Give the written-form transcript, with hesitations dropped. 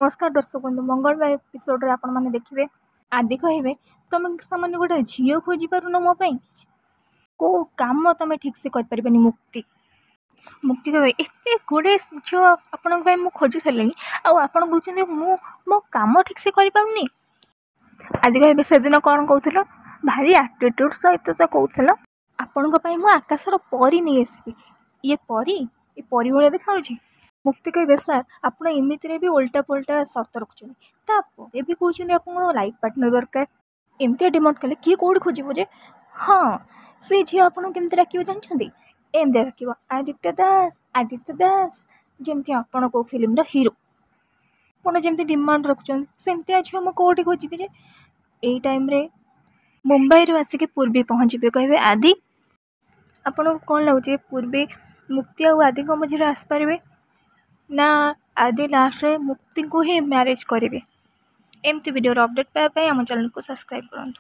नमस्कार दर्शक बंधु मंगलवार एपिसोड आपण मैंने देखिए आदि कहे तुम सामान्य गोटे झील खोजी पारुन मो को काम तुम ठीक से कर मुक्ति मुक्ति कहे एत गुड़े झील आपण खोजी सारे आपड़ कहते मो काम ठीक से करें आदि कहे से दिन कौन कहल भारी आटिट्यूड सहित तो कहल आपण आकाशर परी नहीं आसबि ये परी भाया देखा मुक्ति कहे सार आप एमती भी उल्टा पुल्टा सर्त रखुच्च भी कहते आप लाइफ पार्टनर दरकार एमती डिमांड कले किए कौट खोजे हाँ से झी आपको केमती डाक जानते एमती डाक आदित्य दास जमती आपण को फिल्म हीरो आप जमी डिमांड रखुच्च सेमती झील मुझे कौटी खोजी जे यही टाइम मुंबई रू आसिक पूर्वी पहुँचे कहे आदि आपन कौन लगुच पूर्वी मुक्ति आदि मझे आसपारे ना आदि लास्ट मुक्ति को ही मैरिज करेंगे एमती वीडियो अपडेट पाइबा आम चैनल को सब्सक्राइब करूँ।